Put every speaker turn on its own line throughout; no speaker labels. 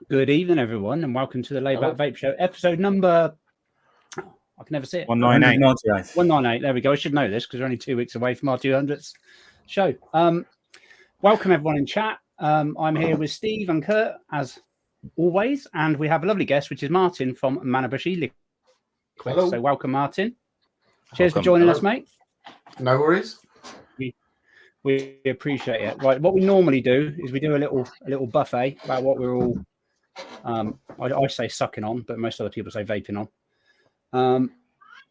Good evening, everyone, and welcome to the Layback Vape Show, episode number. I can never see it.
198.
198. There we go. I should know this because we're only 2 weeks away from our 200th show. Welcome everyone in chat. I'm here with Steve and Kurt as always, and we have a lovely guest, which is Martin from Manabush.
Hello.
So welcome, Martin. Cheers for joining us, mate.
No worries.
We appreciate it. Right, what we normally do is we do a little buffet about what we're all. I say sucking on, but most other people say vaping on.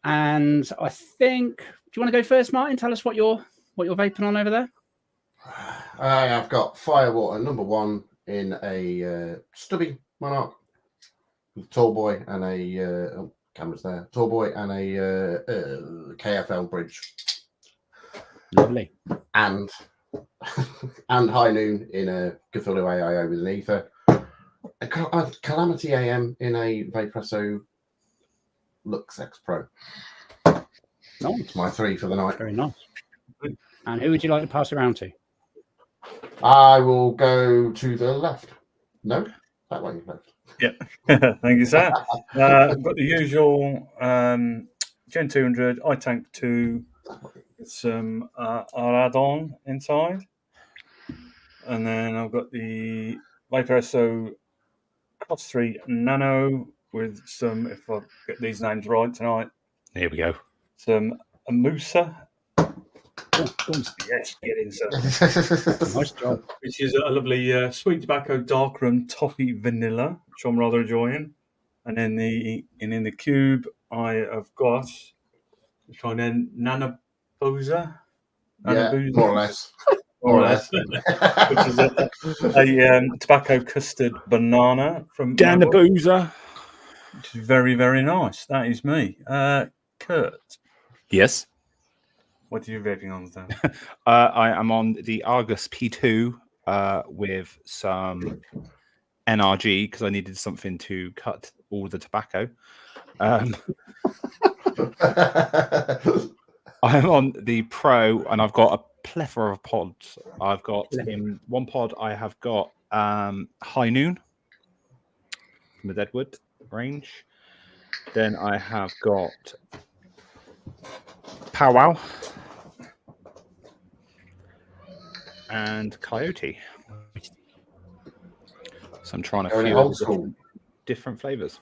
And I think, do you want to go first, Martin? Tell us what you're vaping on over there.
I've got Firewater number 1 in a stubby Monarch, tall boy, and a cameras there, tall boy, and a KFL bridge.
Lovely.
And High Noon in a Cthulhu AIO with an ether. A Calamity AM in a Vaperesso Lux X Pro.
Nice.
My 3 for the night.
Very nice. And who would you like to pass around to?
I will go to the left. No, that way left.
Yeah, thank you, sir. I've got the usual Gen 200 iTank 2 with some add-on inside. And then I've got the Vaperesso Cross 3 Nano with some, if I get these names right tonight.
Here we go.
Some Musa.
Oh,
Yes, get in, sir.
nice job.
Which is a lovely sweet tobacco darkroom toffee vanilla, which I'm rather enjoying. And then in the cube, I have got Nanabush.
Yeah, more or less.
More or less. Which is a tobacco custard banana from
Nanabush.
Which is very, very nice. That is me. Kurt.
Yes.
What are you vaping on then?
I am on the Argus P2 with some NRG because I needed something to cut all the tobacco. I'm on the Pro and I've got a plethora of pods. I've got in one pod I have got High Noon from the Deadwood range. Then I have got Powwow and Coyote. So I'm trying to feel different flavors.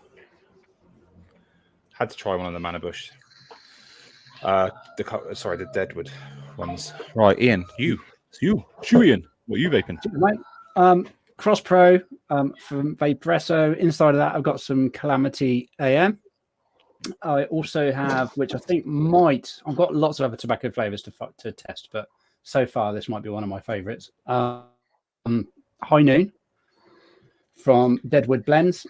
Had to try one of the Manabush. The Deadwood ones. Right, Ian, it's you. Ian. What are you vaping?
Right. Cross Pro from Vaperesso. Inside of that, I've got some Calamity AM. I also have, which I think I've got lots of other tobacco flavors to test, but so far this might be one of my favorites. High Noon from Deadwood Blends.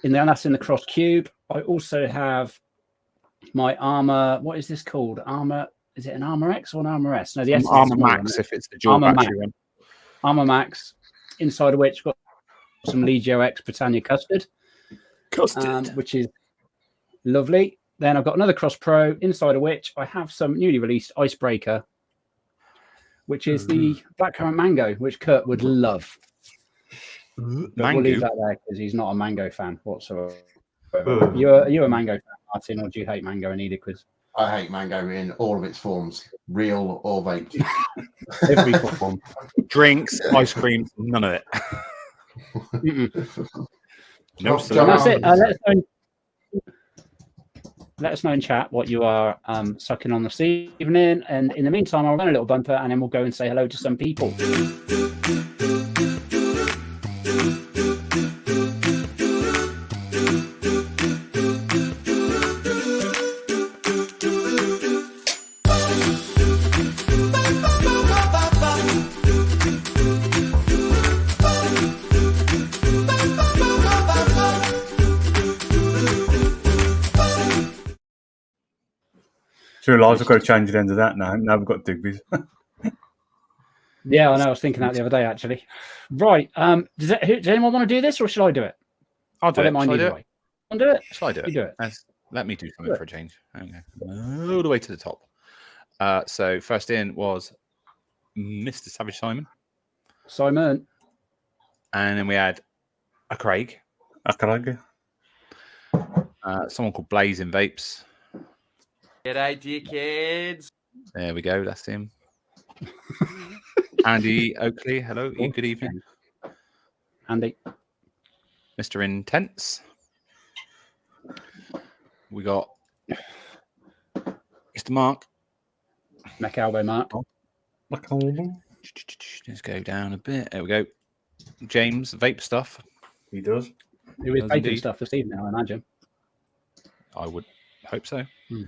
That's in the Cross Cube. I also have my Armor. What is this called? Armor. Is it an Armor X or an Armor S? No, the S is
Armor Max if it's the dual battery one.
Armor Max, inside of which got some Legio X Britannia custard, which is lovely. Then I've got another Cross Pro, inside of which I have some newly released Icebreaker, which is the Blackcurrant Mango, which Kurt would love. We'll leave that there because he's not a mango fan whatsoever. Are you a mango fan, Martin, or do you hate mango in either quiz?
I hate mango in all of its forms, real or vape.
Every form.
Drinks, ice cream, none of it.
No, that's it. Let us know in chat what you are sucking on this evening. And in the meantime, I'll run a little bumper and then we'll go and say hello to some people.
True lies, I've got to change the end of that now. Now we've got Digby's.
Yeah, I know. I was thinking that the other day, actually. Right. Does anyone want to do this or should I do it?
I'll do it.
Mind either way. Want to do it?
Shall I do it?
You do it.
Let me do something for a change. Okay. All the way to the top. So first in was Mr. Savage Simon.
Simon.
And then we had A Craig.
Craig.
Someone called Blazing Vapes.
G'day, dear kids.
There we go. That's him. Andy Oakley. Hello. Good evening.
Andy.
Mr. Intense. We got Mr. Mark.
Neck elbow Mark.
Let's go down a bit. There we go. James, Vape Stuff.
He does.
Who is
Does
vaping
indeed.
stuff this evening, I imagine.
I would hope so.
Hmm.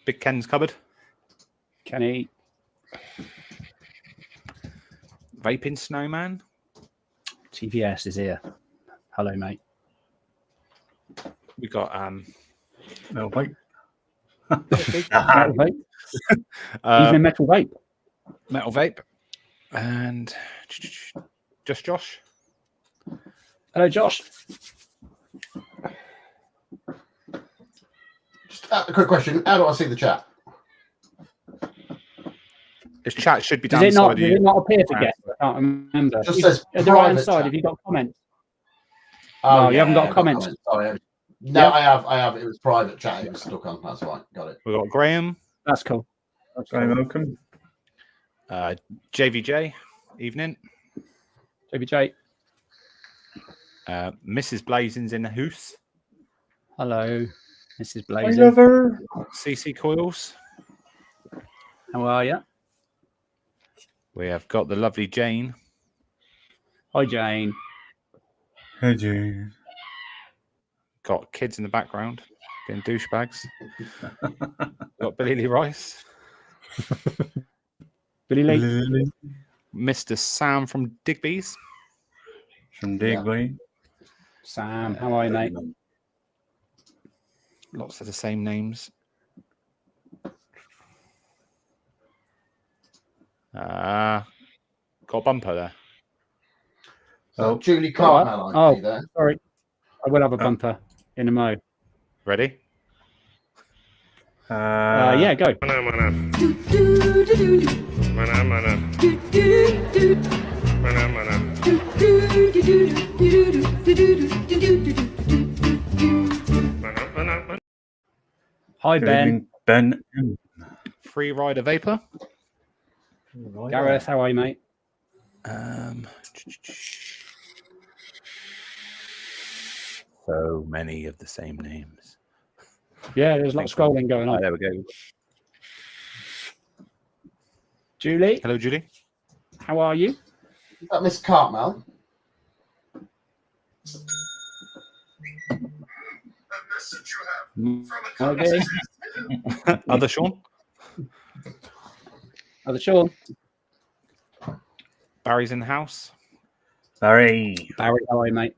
Big Ken's Cupboard.
Kenny.
Vaping Snowman.
TVS is here. Hello, mate.
We got
No, wait.
Metal vape.
uh,
Evening metal vape.
Metal Vape. And just Josh.
Hello, Josh.
Just a quick question. How do I see the chat?
His chat should be
Does
down
it
the side
not?
of
Does
you.
it not appear for guests? I can't remember.
It just says
at the right hand
private
side.
chat.
Have you got comments?
Oh,
you haven't got
I've
comments.
Sorry. No,
Yeah.
I have. It was private chat. It was stuck on. That's right. Got it.
We've got Graham.
That's cool. That's
Very
cool.
welcome.
JVJ. Evening.
JBJ.
Mrs. Blazing's in the house.
Hello, Mrs.
I
Blazing.
love her.
CC Coils.
How are you?
We have got the lovely Jane.
Hi, Jane.
Hey, Jane.
Got kids in the background getting douchebags. Got Billy Lee Rice.
Billy Lee.
Lily
Mr. Sam from Digby's.
from Digby.
Sam, how are you, mate?
Lots of the same names. Got a bumper there.
So
Oh.
Julie
Oh,
Cartmel, I see there.
Sorry. I will have a bumper in a mo.
Ready?
Yeah, go. Hi,
good
Ben.
evening, Ben.
Free Rider Vapor.
Gareth, how are you, mate?
So many of the same names.
Yeah, there's a lot of scrolling going
Oh,
on.
there we go.
Julie,
Hello, Julie.
how are you?
Is that Miss Cartmel?
Okay.
Other Sean.
Other Sean.
Barry's in the house.
Barry.
Barry, how are you, mate?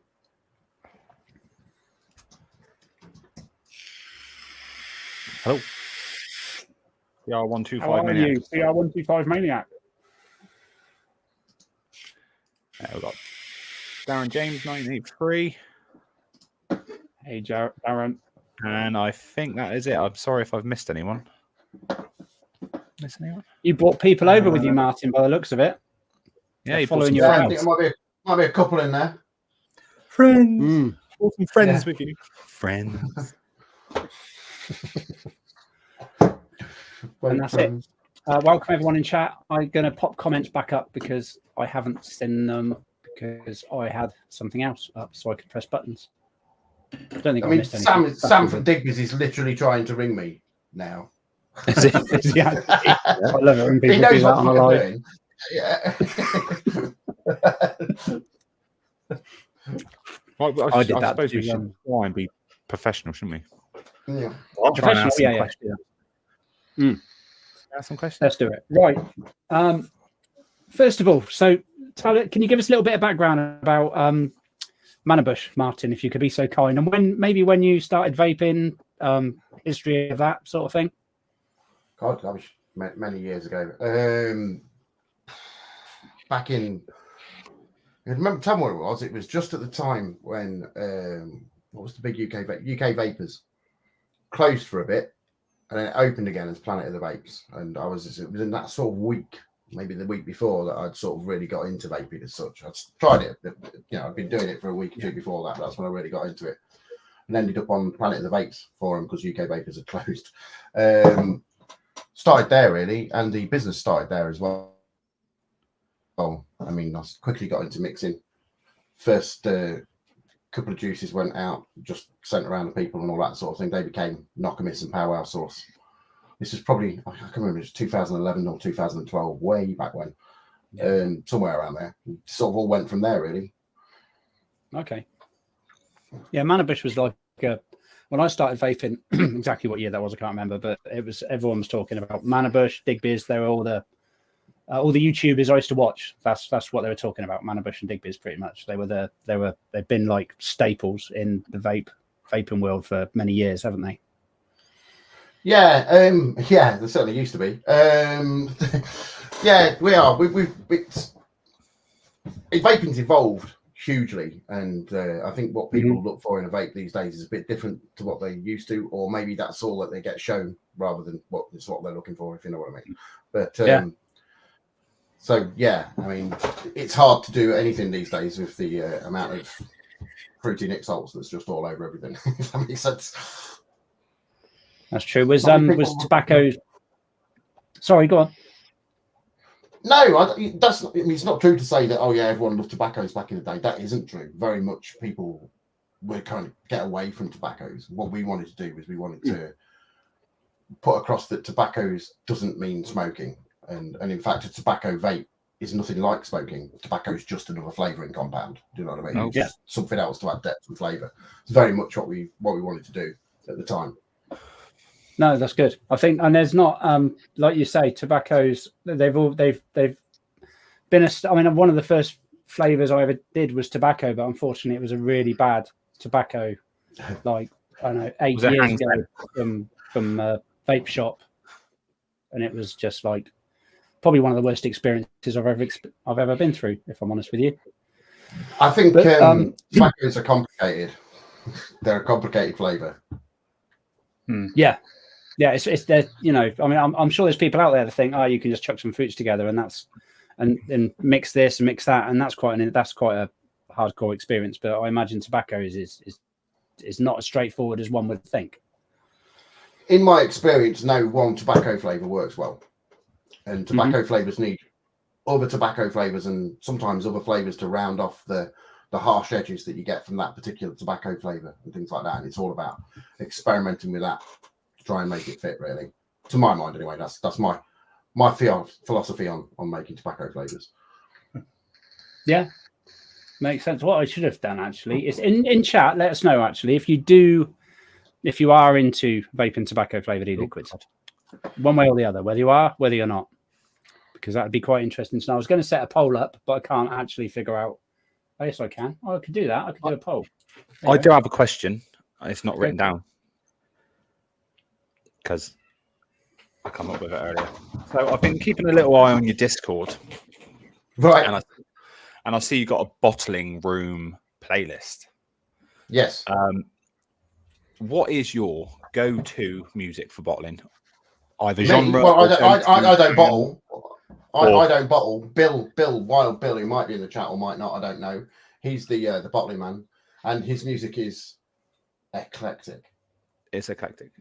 Hello.
How
CR125
are
Maniac.
you? CR125 Maniac.
We've got Darren James, 1983.
Hey, Darren.
And I think that is it. I'm sorry if I've missed anyone. Missed anyone?
You brought people over with you, Martin, by the looks of it.
Yeah, you
following
brought
your
some
Yeah, I
friends.
think there might be a couple in there.
Friends.
brought some friends
Yeah.
with you. Friends.
And that's it. Welcome everyone in chat. I'm going to pop comments back up because I haven't seen them because I had something else up so I could press buttons. I don't think
I
I
mean,
missed anything.
Sam from Digby's is literally trying to ring me now.
Yeah, I love it when
He
people do
knows
that
what
on a
I'm
live.
doing. Yeah.
Well,
I did that
suppose we
too,
should try and be professional, shouldn't we?
Yeah.
I'll try and
Professional,
ask some
yeah.
questions. Ask some questions.
Let's do it. Right. First of all, so Tyler, can you give us a little bit of background about Manabush, Martin, if you could be so kind, and when you started vaping, history of that sort of thing?
God, that was many years ago. Back in, tell me what it was. It was just at the time when what was the big UK Vapors closed for a bit, and then it opened again as Planet of the Vapes. And it was in that sort of week maybe the week before that I'd sort of really got into vaping as such. I'd tried it, I'd been doing it for a week or two before that, but that's when I really got into it. And ended up on Planet of the Vapes forum because UK Vapors had closed. Started there really, and the business started there as well. Oh, I mean, I quickly got into mixing. First couple of juices went out, just sent around to people and all that sort of thing. They became Knock-A-Miss and Powwow Sauce. This was probably, I can't remember, it was 2011 or 2012, way back when. Somewhere around there. Sort of all went from there really.
Okay. Yeah, Manabush was like when I started vaping, exactly what year that was, I can't remember, but it was everyone was talking about Manabush, Digbiz. They were all the YouTubers I used to watch. That's what they were talking about. Manabush and Digbiz, pretty much. They've been like staples in the vaping world for many years, haven't they?
Yeah, they certainly used to be. Yeah, we are. Vaping's evolved hugely, and I think what people look for in a vape these days is a bit different to what they used to, or maybe that's all that they get shown rather than what they're looking for, if you know what I mean. But so yeah, I mean, it's hard to do anything these days with the amount of fruity Nick salts that's just all over everything. If that makes sense.
That's true. Was tobacco? Sorry, go on.
No, it's not true to say that, oh yeah, everyone loved tobaccos back in the day. That isn't true. Very much people were kind of get away from tobaccos. What we wanted to do was we wanted to put across that tobaccos doesn't mean smoking. And in fact, a tobacco vape is nothing like smoking. Tobacco is just another flavouring compound. Do you know what I mean? It's just something else to add depth and flavour. It's very much what we wanted to do at the time.
No, that's good. I think, and there's not, like you say, tobaccos. They've been I mean, one of the first flavors I ever did was tobacco, but unfortunately, it was a really bad tobacco. Like I don't know, 8 years ago from Vape Shop, and it was just like probably one of the worst experiences I've ever been through. If I'm honest with you,
I think tobaccos are complicated. They're a complicated flavor.
Yeah. Yeah, it's there. You know, I mean, I'm sure there's people out there that think, oh, you can just chuck some fruits together and mix this and mix that, and that's quite a hardcore experience. But I imagine tobacco is not as straightforward as one would think. In
my experience, no one tobacco flavor works well, and tobacco flavors need other tobacco flavors and sometimes other flavors to round off the harsh edges that you get from that particular tobacco flavor and things like that. And it's all about experimenting with that to try and make it fit, really. To my mind, anyway. That's my philosophy on making tobacco flavors.
Yeah, makes sense. What I should have done actually is in chat, let us know actually if you are into vaping tobacco flavored e-liquids, one way or the other, whether you're not, because that would be quite interesting. So I was going to set a poll up, but I can't actually figure out. Oh, yes, I can. Oh, I could do that. I could do a poll.
I do have a question. It's not written down because I come up with it earlier. So I've been keeping a little eye on your Discord,
right?
And I see you got a bottling room playlist.
Yes.
What is your go-to music for bottling? Either
genre. Well, I don't bottle. I don't bottle. Bill, Wild Bill, who might be in the chat or might not, I don't know. He's the bottling man, and his music is eclectic.
It's eclectic.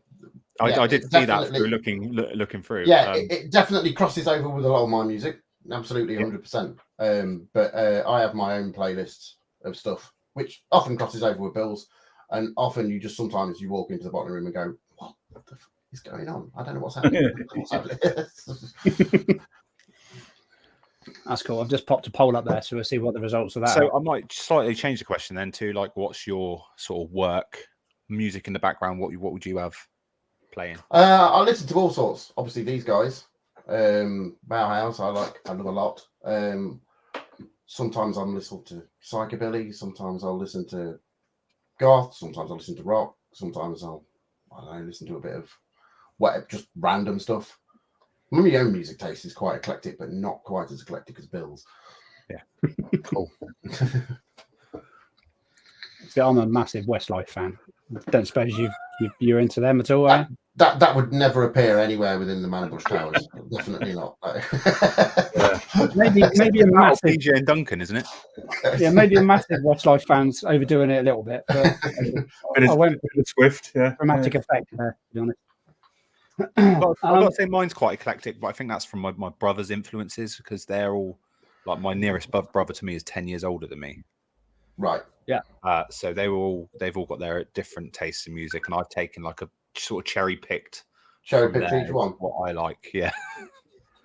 I did see that through looking through.
Yeah, it definitely crosses over with a lot of my music. Absolutely, 100%. But I have my own playlists of stuff, which often crosses over with Bill's, and often sometimes you walk into the bottling room and go, "What the f is going on? I don't know what's happening."
That's cool. I've just popped a poll up there, so we'll see what the results of that
So
are.
I might slightly change the question then to like, what's your sort of work music in the background? What would you have playing?
I listen to all sorts. Obviously, these guys, Bauhaus, I love a lot. Sometimes I'm listening to psychobilly. Sometimes I'll listen to goth. Sometimes I'll listen to rock. Sometimes I don't know, listen to a bit of whatever, just random stuff. My own music taste is quite eclectic, but not quite as eclectic as Bill's.
Yeah, cool.
See, I'm a massive Westlife fan. Don't suppose you're into them at all, eh?
that would never appear anywhere within the Manabush Towers. Definitely not.
Maybe a massive,
PJ and Duncan, isn't it?
yeah, maybe a massive Westlife fans overdoing it a little bit, but I went
Bit of Swift, yeah.
dramatic effect there, to be honest.
I've got to say mine's quite eclectic, but I think that's from my brother's influences because they're all like my nearest brother to me is 10 years older than me.
Right.
So they've all got their different tastes in music, and I've taken like a sort of cherry picked
each one.
What I like, yeah.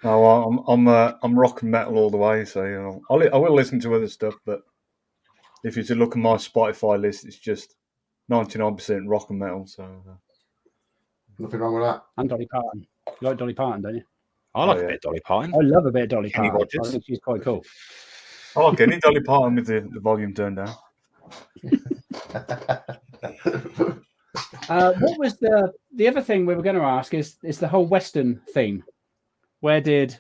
Oh, I'm rock and metal all the way, so you know, I will listen to other stuff, but if you to look at my Spotify list, it's just 99% rock and metal. So
Nothing wrong with that.
And Dolly Parton. You like Dolly Parton, don't you?
I like a bit of Dolly Parton.
I love a bit of Dolly
Kenny
Parton.
Rogers.
I think she's quite cool.
I like any Dolly Parton with the volume turned down.
What was the other thing we were going to ask is the whole Western theme. Where did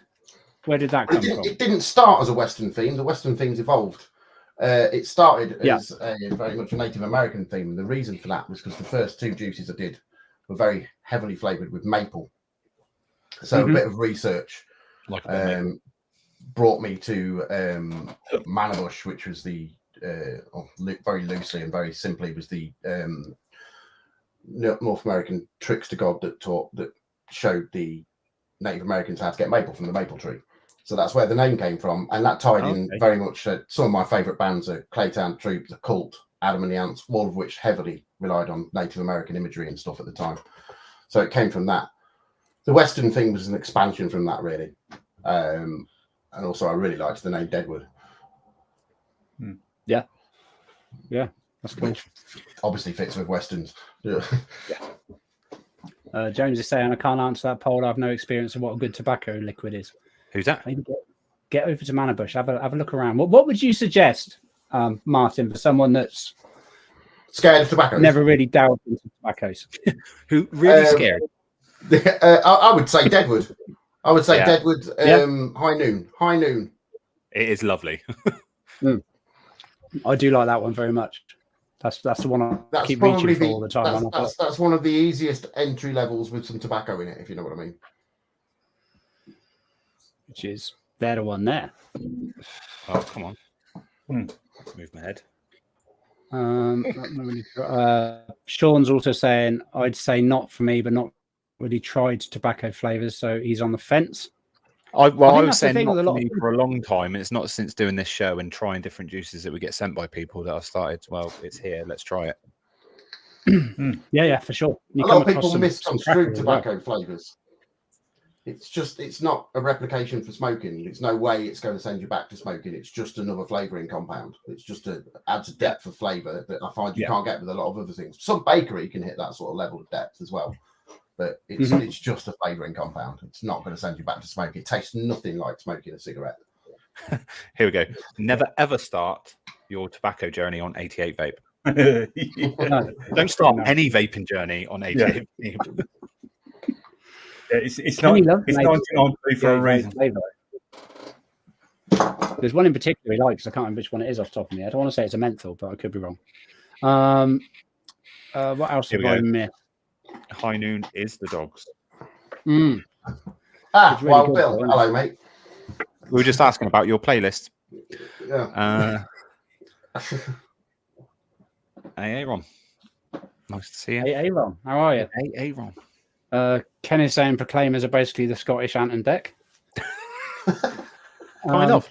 that come from?
It didn't start as a Western theme. The Western themes evolved. It started as a very much a Native American theme. And the reason for that was because the first two juices I did were very heavily flavored with maple. So a bit of research brought me to Manabush, which was the very loosely and very simply was the North American trickster god that showed the Native Americans how to get maple from the maple tree. So that's where the name came from, and that tied in very much. Some of my favourite bands are Claytown Troop, The Cult, Adam and the Ants, all of which heavily relied on Native American imagery and stuff at the time. So it came from that. The Western thing was an expansion from that, really. And also, I really liked the name Deadwood.
Yeah, that's cool.
Which obviously fits with Westerns. Yeah.
James is saying I can't answer that poll. I have no experience of what a good tobacco liquid is.
Who's that?
Maybe get over to Manabush. Have a look around. What would you suggest, Martin, for someone that's
Scared of tobacco?
never really delved into tobaccos?
Who really scared?
I would say Deadwood. I would say Deadwood. High Noon.
It is lovely.
I do like that one very much. That's the one I keep reaching for all the time.
That's one of the easiest entry levels with some tobacco in it, if you know what I mean.
Which is they're the one there.
Oh, come on. Move my head.
Sean's also saying I'd say not for me, but not really tried tobacco flavors, so he's on the fence.
I was saying
not
for me for a long time. It's not since doing this show and trying different juices that we get sent by people that I started. Well, it's here. Let's try it.
Yeah, for sure.
A lot of people misconstrue tobacco flavors. It's not a replication for smoking. It's no way it's going to send you back to smoking. It's just another flavoring compound. It's just adds a depth of flavor that I find you can't get with a lot of other things. Some bakery can hit that sort of level of depth as well. But it's just a flavouring compound. It's not going to send you back to smoking. It tastes nothing like smoking a cigarette.
Here we go. Never ever start your tobacco journey on 88 vape. Don't start any vaping journey on 88 vape.
It's 1993 for a reason.
There's one in particular he likes. I can't remember which one it is off the top of my head. I want to say it's a menthol, but I could be wrong. What else have I missed?
High Noon is the dogs.
Really
Wild Bill. Hello, mate.
We were just asking about your playlist.
Yeah.
Hey, Ron. Nice to see you.
Hey, Ron. How are you?
Hey, Ron.
Ken is saying Proclaimers are basically the Scottish Ant and Deck.
Kind of.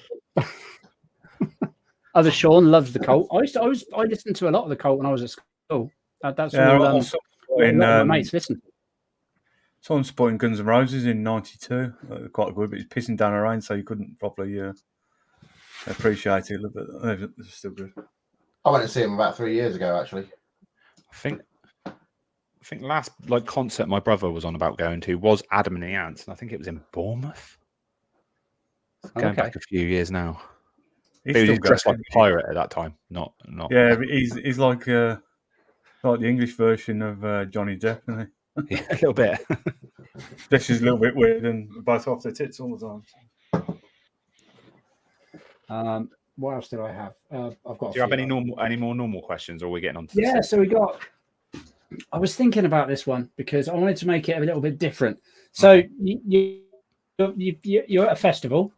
Other Sean loves the Cult. I listened to a lot of the Cult when I was at school. That's all. My mates listen.
Someone supporting Guns N' Roses in '92. Quite good, but it's pissing down the rain, so you couldn't properly appreciate it. But they're still good.
I went to see him about 3 years ago, actually.
I think last concert my brother was on about going to was Adam and the Ants, and I think it was in Bournemouth. Going back a few years now. He was dressed like a pirate at that time. Not.
Yeah, but he's like the English version of Johnny Depp, isn't he?
Yeah, a little bit.
This is a little bit weird and both off their tits all the
time. What else did I have? I've got.
Do you have any more normal questions, or are we getting on to
so we got I was thinking about this one because I wanted to make it a little bit different. So you're at a festival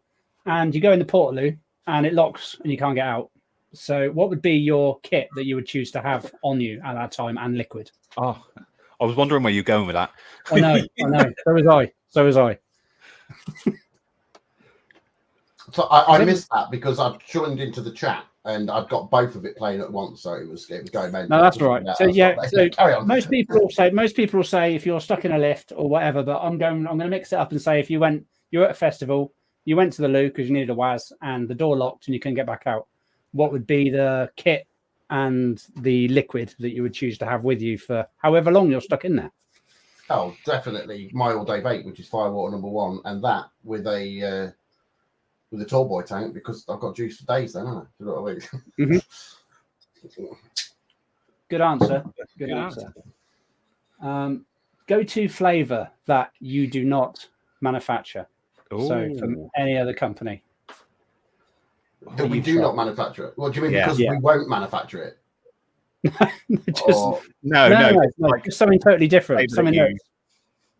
and you go in the portaloo and it locks and you can't get out. So what would be your kit that you would choose to have on you at that time and liquid?
Oh, I was wondering where you're going with that.
I know. So was I.
So I missed that because I joined into the chat and I'd got both of it playing at once, so it was going mental.
No, that's all right. So
carry on.
most people will say if you're stuck in a lift or whatever, but I'm going to mix it up and say if you're at a festival, you went to the loo because you needed a WAS and the door locked and you couldn't get back out. What would be the kit and the liquid that you would choose to have with you for however long you're stuck in there?
Oh, definitely my all-day vape, which is Firewater number 1, and that with a tall boy tank because I've got juice for days. Then, haven't I? You know what I mean?
Good answer. Good answer. Go-to flavor that you do not manufacture.
Ooh.
So from any other company.
That we do not manufacture it. What do you mean?
Yeah.
Because we won't manufacture it?
No, just something totally different. Something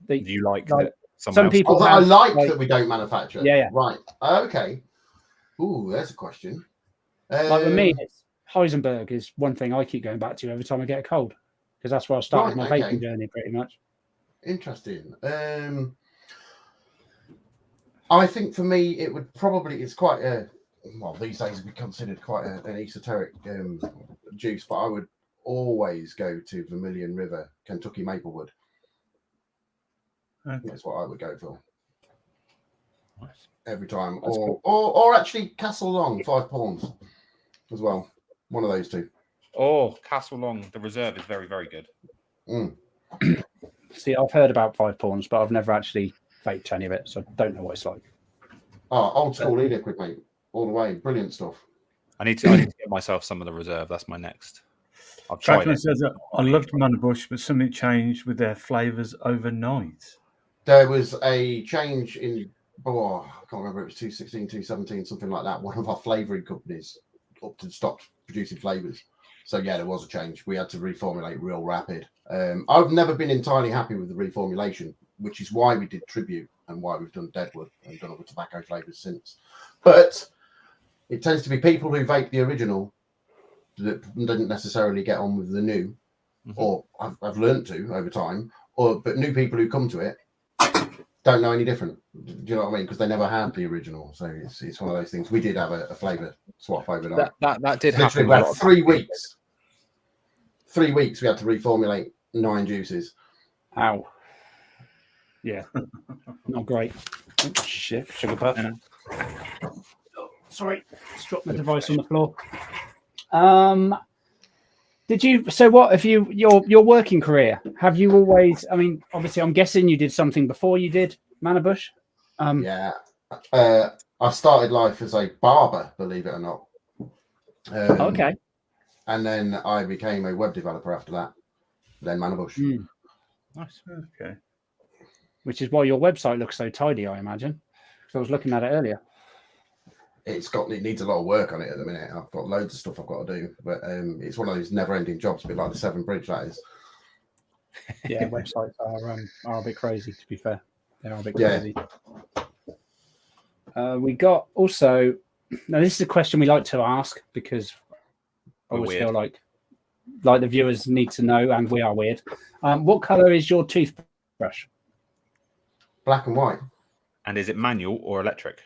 that you like.
Some people
I like that we don't manufacture.
Yeah.
Right. Okay. Ooh, there's a question.
Like with me, it's Heisenberg is one thing I keep going back to every time I get a cold because that's where I started my vaping journey pretty much.
Interesting. I think for me, it would probably, it's quite a, well, these days it'd be considered quite an esoteric juice, but I would always go to Vermilion River, Kentucky Maplewood.
Okay.
That's what I would go for.
Nice.
Every time.
That's
Or actually Castle Long, 5 Pawns as well. One of those two.
Oh, Castle Long, the reserve is very, very good.
See, I've heard about 5 Pawns, but I've never actually vaped any of it, so I don't know what it's like.
Oh, old school e-liquid, mate. All the way. Brilliant stuff.
I need to get myself some of the reserve. That's my next. I've tried
Franklin
it.
says that I loved Manabush, but something changed with their flavours overnight.
There was a change in, I can't remember, it was 2016, 2017, something like that. One of our flavouring companies upped and stopped producing flavours. So, yeah, there was a change. We had to reformulate real rapid. I've never been entirely happy with the reformulation, which is why we did Tribute and why we've done Deadwood and done other tobacco flavours since. But it tends to be people who vape the original that didn't necessarily get on with the new, or I've learned to over time, but new people who come to it don't know any different. Do you know what I mean? Because they never had the original. So it's one of those things. We did have a flavour swap overnight.
That did happen.
We had 3 weeks. 3 weeks we had to reformulate 9 juices.
Ow. Yeah. Not great. Oh, shit. Sugar puff. Sorry. Just dropped my device on the floor. Did you, so what have you, your working career, have you always, I mean, obviously I'm guessing you did something before you did Manabush.
Yeah. I started life as a barber, believe it or not.
Okay.
And then I became a web developer after that. Then Manabush.
Nice.
Okay.
Which is why your website looks so tidy, I imagine. Because I was looking at it earlier.
It needs a lot of work on it at the minute. I've got loads of stuff I've got to do, but it's one of those never-ending jobs, a bit like the Severn Bridge, that is.
Yeah, websites are a bit crazy, to be fair. They are a bit crazy. We got also, now this is a question we like to ask because I always feel like the viewers need to know, and we are weird. What colour is your toothbrush?
Black and white.
And is it manual or electric?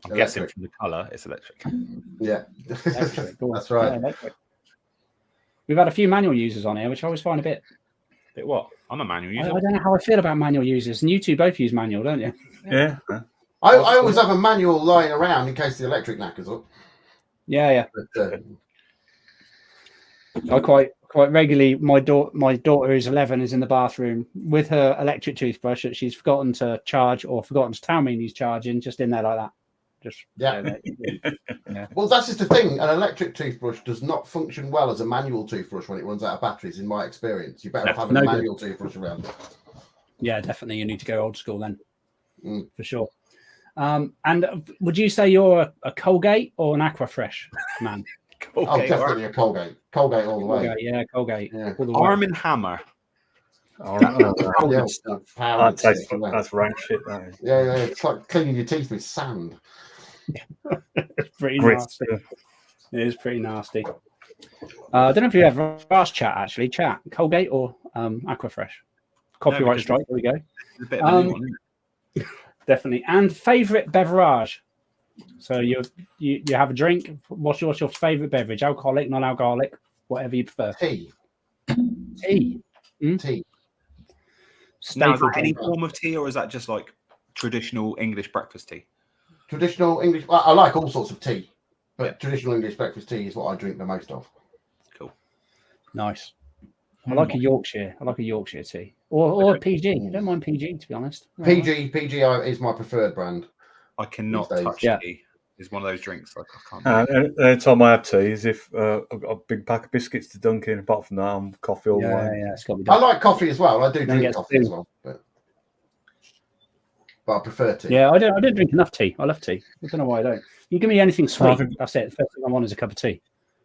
I'm guessing from the colour, it's electric.
Yeah,
Electric.
that's right.
Yeah, we've had a few manual users on here, which I always find a bit.
Bit what? I'm a manual user.
I don't know how I feel about manual users, and you two both use manual, don't you?
Yeah.
I always have a manual lying around in case the electric knackers up.
Yeah.
But,
I quite regularly. My daughter who's 11 is in the bathroom with her electric toothbrush that she's forgotten to charge or forgotten to tell me he's charging, just in there like that. Just
yeah. Well, that's just the thing. An electric toothbrush does not function well as a manual toothbrush when it runs out of batteries. In my experience, you're better off having a manual toothbrush around.
Yeah, definitely. You need to go old school then, for sure. And would you say you're a Colgate or an Aquafresh man?
Colgate, definitely a Colgate. Colgate all the way.
Colgate, yeah, Colgate.
Yeah.
All the way.
Arm & Hammer.
Yeah, powdered
That tastes,
stuff, yeah.
that's rank shit. That is.
Yeah, it's like cleaning your teeth with sand.
It's pretty
Grist.
nasty. It is pretty nasty. I don't know if you ever asked chat, actually. Chat, Colgate or Aquafresh? Copyright
because
strike. There we go.
It's a bit of a new one, isn't it?
Definitely. And favourite beverage? So you have a drink. What's your favourite beverage? Alcoholic, non-alcoholic, whatever you prefer.
Tea.
Tea.
Tea.
Now, is
Staple
that any
drink.
form of tea, or is that just like traditional English breakfast tea?
Traditional English. Well, I like all sorts of tea, but traditional English breakfast tea is what I drink the most of.
Cool.
Nice. I like a Yorkshire. I like a Yorkshire tea, or a PG. I don't mind PG, to be honest.
PG is my preferred brand.
I cannot
These days.
touch
Yeah.
tea. It's one of those drinks like I can't.
Any time I have tea is if I've got a big pack of biscuits to dunk in. Apart from that, I'm coffee all the way.
Yeah, it's got to be
I
done.
like coffee as well. I do
Then
drink
get
coffee as
tea.
well, but I prefer tea.
Yeah, I don't drink enough tea. I love tea. I don't know why I don't. You give me anything sweet, that's it. The first thing I want is a cup of tea.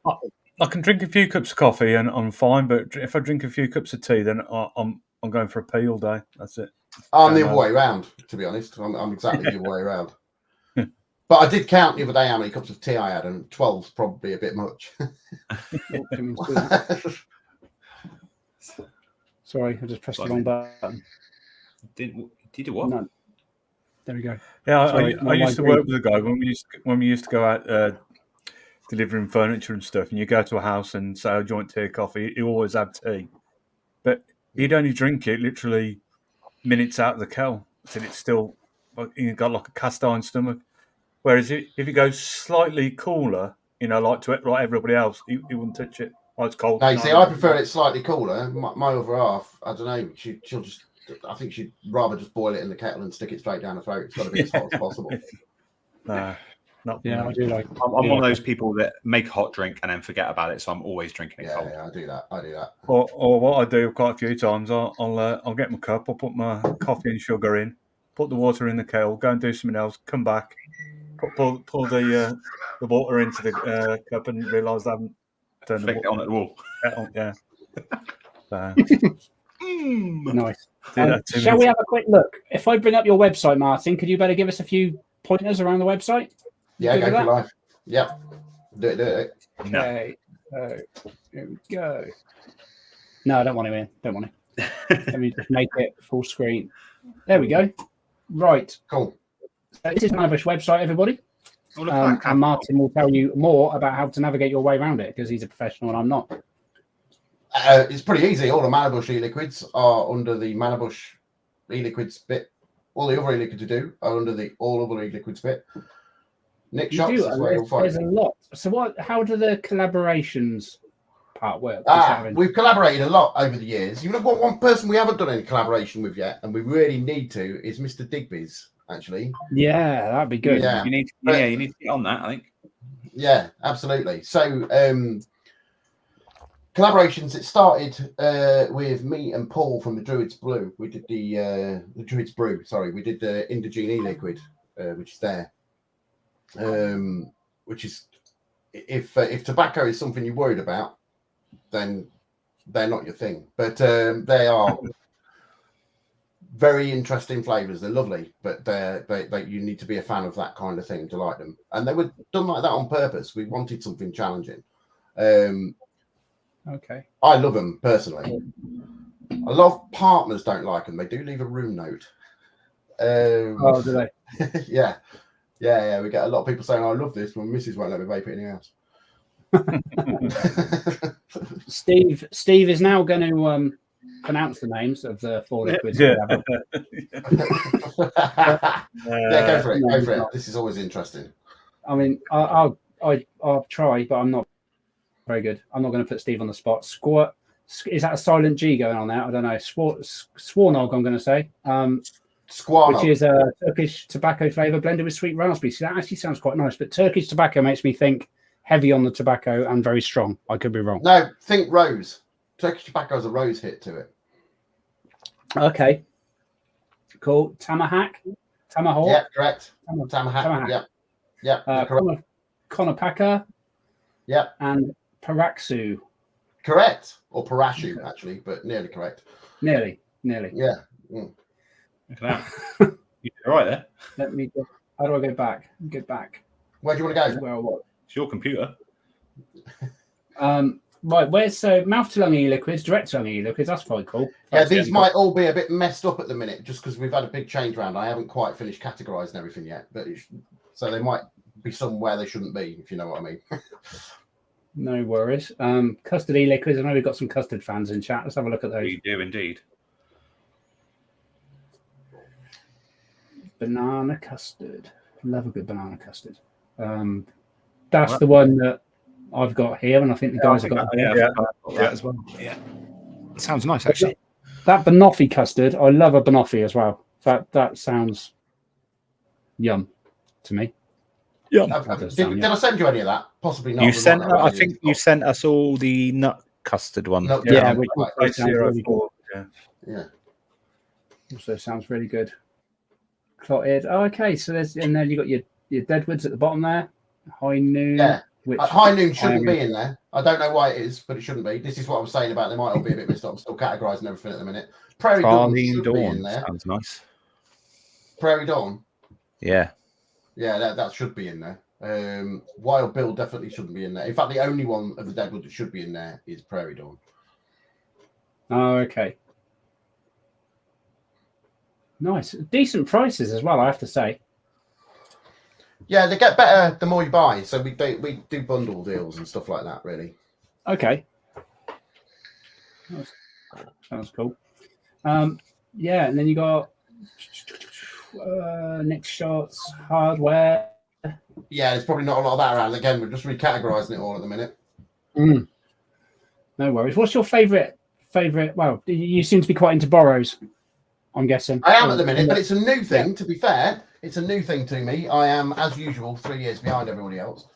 I can drink a few cups of coffee and I'm fine, but if I drink a few cups of tea, then I'm going for a pee all day. That's it.
I'm the other way around, to be honest. I'm exactly the other way around. But I did count the other day how many cups of tea I had, and 12's probably a bit much.
Sorry, I just pressed the wrong button.
Did you what?
No. There we go.
Yeah,
Sorry,
I used to work with a guy when we used to go out delivering furniture and stuff, and you go to a house and say, "Oh, joint tea, coffee." He always had tea, but he'd only drink it literally minutes out of the kettle till it's still. He got like a cast iron stomach. Whereas if it goes slightly cooler, like everybody else, he wouldn't touch it. Oh, it's cold.
No, see, I prefer it slightly cooler. My other half, I don't know, she'll just. I think she'd rather just boil it in the kettle and stick it straight down the throat. It's got to be as hot as possible.
Nah, not
Yeah, I do like.
I'm one of those people that make a hot drink and then forget about it, so I'm always drinking it cold.
Yeah, I do that.
Or what I do quite a few times, I'll get my cup, I'll put my coffee and sugar in, put the water in the kettle, go and do something else, come back, pull the water into the cup and realise I haven't turned
Flick it on at the wall.
kettle. Yeah.
Nice. Shall we have a quick look? If I bring up your website, Martin, could you better give us a few pointers around the website?
Yeah, go for life. Yep. Do it.
Okay. So, here we go. No, I don't want him in. Don't want him. Let me just make it full screen. There we go. Right.
Cool.
So this is Manabush website, everybody.
Oh, look at that.
And Martin will tell you more about how to navigate your way around it because he's a professional and I'm not.
It's pretty easy. All the Manabush e-liquids are under the Manabush e-liquids bit. All the other e-liquids you do are under the all other e-liquids bit. Nick
You
Shops
do,
is where you'll find
there's a lot. So how do the collaborations part work?
We've collaborated a lot over the years. You know what? One person we haven't done any collaboration with yet, and we really need to, is Mr. Digby's. Actually,
yeah, that'd be good.
Yeah,
you need to get on that, I think.
Yeah, absolutely. So collaborations. It started with me and Paul from the Druids Blue. We did the Druids Brew. Sorry, we did the Indogene e-liquid, which is there. Which is if tobacco is something you're worried about, then they're not your thing. But they are very interesting flavors. They're lovely, but they you need to be a fan of that kind of thing to like them. And they were done like that on purpose. We wanted something challenging.
Okay.
I love them personally. A lot of partners don't like them. They do leave a room note.
Oh, do they?
Yeah. We get a lot of people saying, "I love this," when Mrs. won't let me vape it in the house.
Steve is now going to pronounce the names of the 4 liquids.
Yeah.
Yeah, go for it. This is always interesting.
I mean, I'll try, but I'm not very good. I'm not going to put Steve on the spot. Squirt. Is that a silent G going on there? I don't know. Swarnog, I'm going to say.
Squarno.
Which is a Turkish tobacco flavour blended with sweet raspberry. So that actually sounds quite nice. But Turkish tobacco makes me think heavy on the tobacco and very strong. I could be wrong.
No, think rose. Turkish tobacco has a rose hit to it.
Okay. Cool. Tomahawk.
Yeah, correct. Tomahawk. Yeah. Correct.
Konopaka.
Yeah.
And Paraksu.
Correct. Or Parashu, actually, but nearly correct.
Nearly. Nearly.
Yeah. Mm.
Look at that. You're right there.
Let me go. How do I go back? Get back.
Where do you want to go?
Where I was.
It's your computer.
Right, where's so mouth to lung e-liquids, direct to lung e-liquids? That's quite cool.
Yeah, these might all be a bit messed up at the minute just because we've had a big change round. I haven't quite finished categorising everything yet, but so they might be somewhere they shouldn't be, if you know what I mean.
No worries. Custard e-liquids. I know we've got some custard fans in chat. Let's have a look at those.
We do indeed.
Banana custard. Love a good banana custard. That's the one that I've got here, and I think the guys have got
that as well. Yeah, sounds nice actually.
That banoffee custard, I love a banoffee as well. That sounds yum to me.
Yeah. Did I send you any of that? Possibly not.
You sent. I think you sent us all the nut custard one.
Yeah, also sounds really good. Clotted. Oh, okay. So there's, and then you got your deadwoods at the bottom there. High noon.
Yeah.
Which
high noon shouldn't be in there. I don't know why it is, but it shouldn't be. This is what I'm saying about they might all be a bit mixed up. I'm still categorising everything at the minute. Prairie Dawn should be in there.
Sounds nice.
Prairie Dawn.
Yeah.
Yeah, that should be in there. Wild Bill definitely shouldn't be in there. In fact, the only one of the deadwood that should be in there is Prairie Dawn.
Oh, okay. Nice. Decent prices as well, I have to say.
Yeah, they get better the more you buy. So we do bundle deals and stuff like that, really.
Okay. Sounds cool. Yeah, and then you got next shots, hardware.
Yeah, there's probably not a lot of that around. Again, we're just recategorising it all at the minute.
No worries. What's your favourite? Well, you seem to be quite into borrows, I'm guessing.
I am at the minute, but it's a new thing, to be fair. It's a new thing to me. I am, as usual, 3 years behind everybody else.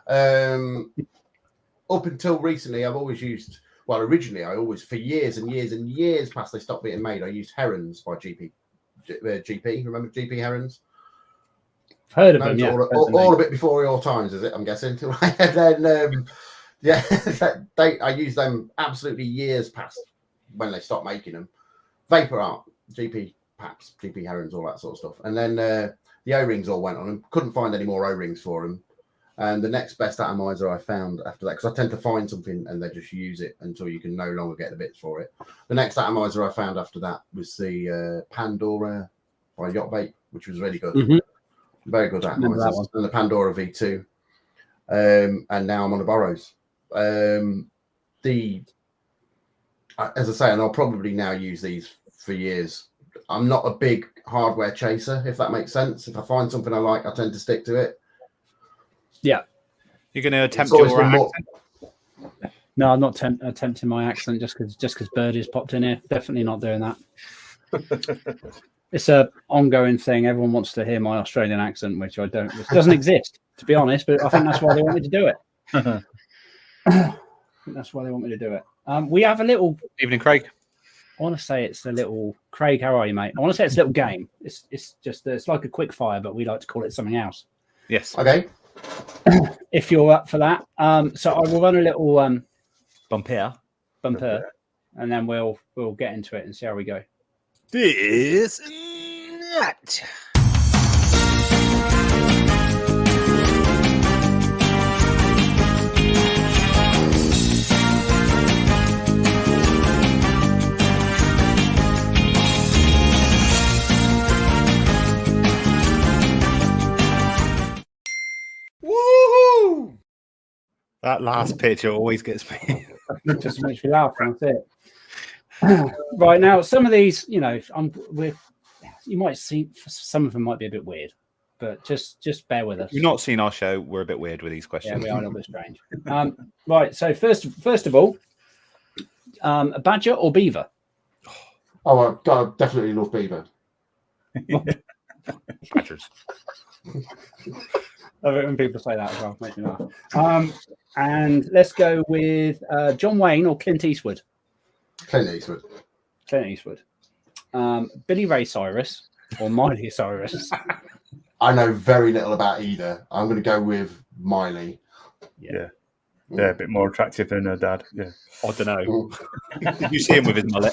Up until recently, I've always used, well, originally, for years and years and years past they stopped being made, I used Herons by GP. Remember GP Herons?
Heard of them, yeah.
All a bit before your times, is it? I'm guessing. And then, yeah, I used them absolutely years past when they stopped making them. Vapor Art, GP Paps, GP Herons, all that sort of stuff. And then the O-rings all went on them. Couldn't find any more O-rings for them. And the next best atomizer I found after that, because I tend to find something and they just use it until you can no longer get the bits for it. The next atomizer I found after that was the Pandora by Yacht Vape, which was really good.
Mm-hmm.
Very good atomizer. And the Pandora V2. And now I'm on the Burrows. As I say, and I'll probably now use these for years. I'm not a big hardware chaser, if that makes sense. If I find something I like, I tend to stick to it.
Yeah.
You're going to attempt your accent?
No, I'm not attempting my accent just because Birdie's popped in here. Definitely not doing that. It's a ongoing thing. Everyone wants to hear my Australian accent, which I don't. It doesn't exist, to be honest. But I think that's why they want me to do it. That's why they want me to do it. We have a little
Evening, Craig.
I want to say it's a little Craig. How are you, mate? I want to say it's a little game. It's like a quick fire, but we like to call it something else.
Yes.
Okay.
If you're up for that, so I will run a little
bumper,
and then we'll get into it and see how we go.
This and that.
Woohoo!
That last picture always gets me.
It just makes me laugh, and that's it. Right now, some of these, you might see some of them might be a bit weird, but just bear with us.
You've not seen our show. We're a bit weird with these questions.
Yeah, we are a little bit strange. Right. So first of all, a badger or beaver?
Oh, I definitely love beaver.
Badgers.
I love it when people say that as well. Makes me laugh. And let's go with John Wayne or Clint Eastwood.
Clint Eastwood.
Clint Eastwood. Billy Ray Cyrus or Miley Cyrus.
I know very little about either. I'm going to go with Miley.
Yeah, a bit more attractive than her dad. Yeah,
I don't know. Did you see him with his mullet?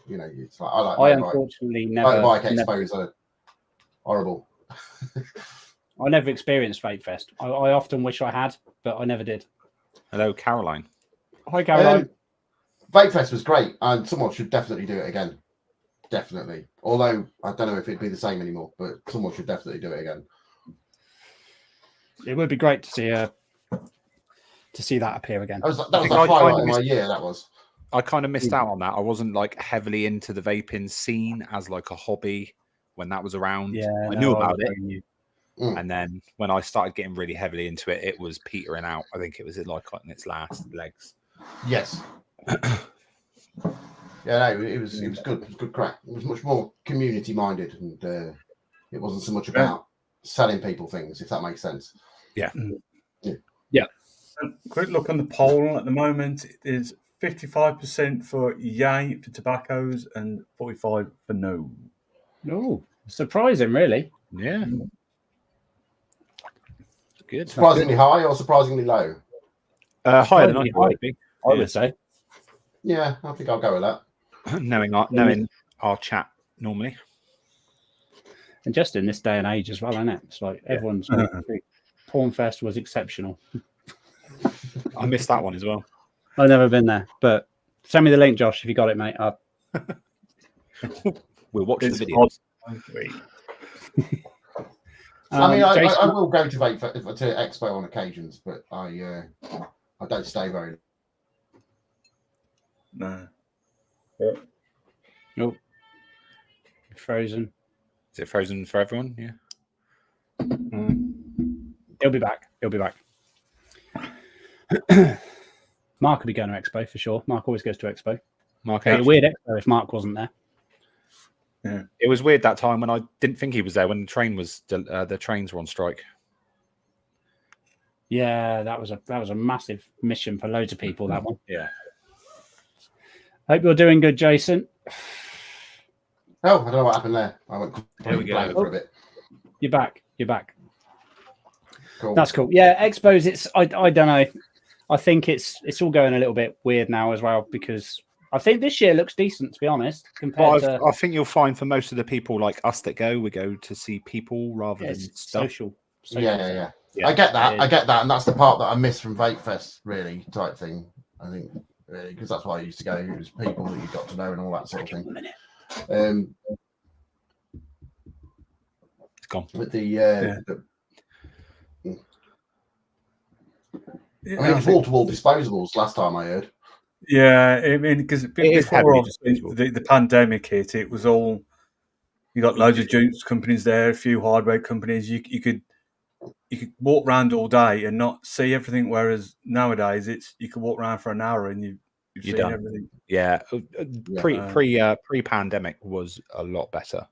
You know, it's like I like
I
motorbike.
unfortunately never.
Motorbike
never
expos are horrible.
I never experienced Vape Fest. I often wish I had, but I never did.
Hello, Caroline.
Hi, Caroline.
Vape Fest was great, and someone should definitely do it again. Definitely. Although I don't know if it'd be the same anymore, but someone should definitely do it again.
It would be great to see that appear again.
That was the
think I
highlight
kind
of
of
my year. That was.
I kind of missed out on that. I wasn't like heavily into the vaping scene as like a hobby when that was around.
Yeah,
I knew about it.
Mm.
And then when I started getting really heavily into it, it was petering out. I think it was like on its last legs.
Yes. Yeah, no, it was good. It was good crack. It was much more community minded, and it wasn't so much about selling people things, if that makes sense.
Yeah.
Yeah.
A quick look on the poll at the moment. It is 55% for yay for tobaccos and 45% for no.
Oh, surprising, really.
Yeah. Good.
Surprisingly high or surprisingly low?
Higher than I
Surprisingly
thought it'd be.
I would say.
Yeah, I think I'll go with that.
Knowing our chat normally.
And just in this day and age as well, isn't it? It's like everyone's Porn Fest was exceptional.
I missed that one as well.
I've never been there, but send me the link, Josh, if you got it, mate.
We'll watch the
It's
video.
I mean, I
Jason,
will go to Vape to Expo on occasions, but I don't stay very.
No.
oh, Frozen.
Is it frozen for everyone? Yeah.
He'll be back. He'll be back. Mark will be going to Expo for sure. Mark always goes to Expo.
Mark
It'd be
H.
a weird Expo if Mark wasn't there.
Yeah.
It was weird that time when I didn't think he was there when the trains were on strike.
Yeah, that was a massive mission for loads of people. That one.
Yeah.
Hope you're doing good, Jason.
Oh, I don't know what happened there. I went
There we go.
blank for a bit.
You're back. You're back.
Cool.
That's cool. Yeah, Expos. It's I don't know. I think it's all going a little bit weird now as well because I think this year looks decent to be honest compared to
I think you'll find for most of the people like us that go, we go to see people rather than stuff.
social.
Yeah.
Yeah,
I get that.
it
I get that, and that's the part that I miss from Vape Fest, really, type thing. I think, really, because that's why I used to go. It was people that you got to know and all that sort of thing.
It's gone.
With the,
Yeah,
I mean, it was wall-to-wall disposables last time I heard.
Yeah, I mean, because
is
before
heavily
obviously
disposable.
the pandemic hit, it was all you got loads of juice companies there, a few hardware companies. You could walk around all day and not see everything. Whereas nowadays, you could walk around for an hour and you've
You're
seen
done.
everything.
Yeah. Pre-pandemic was a lot better.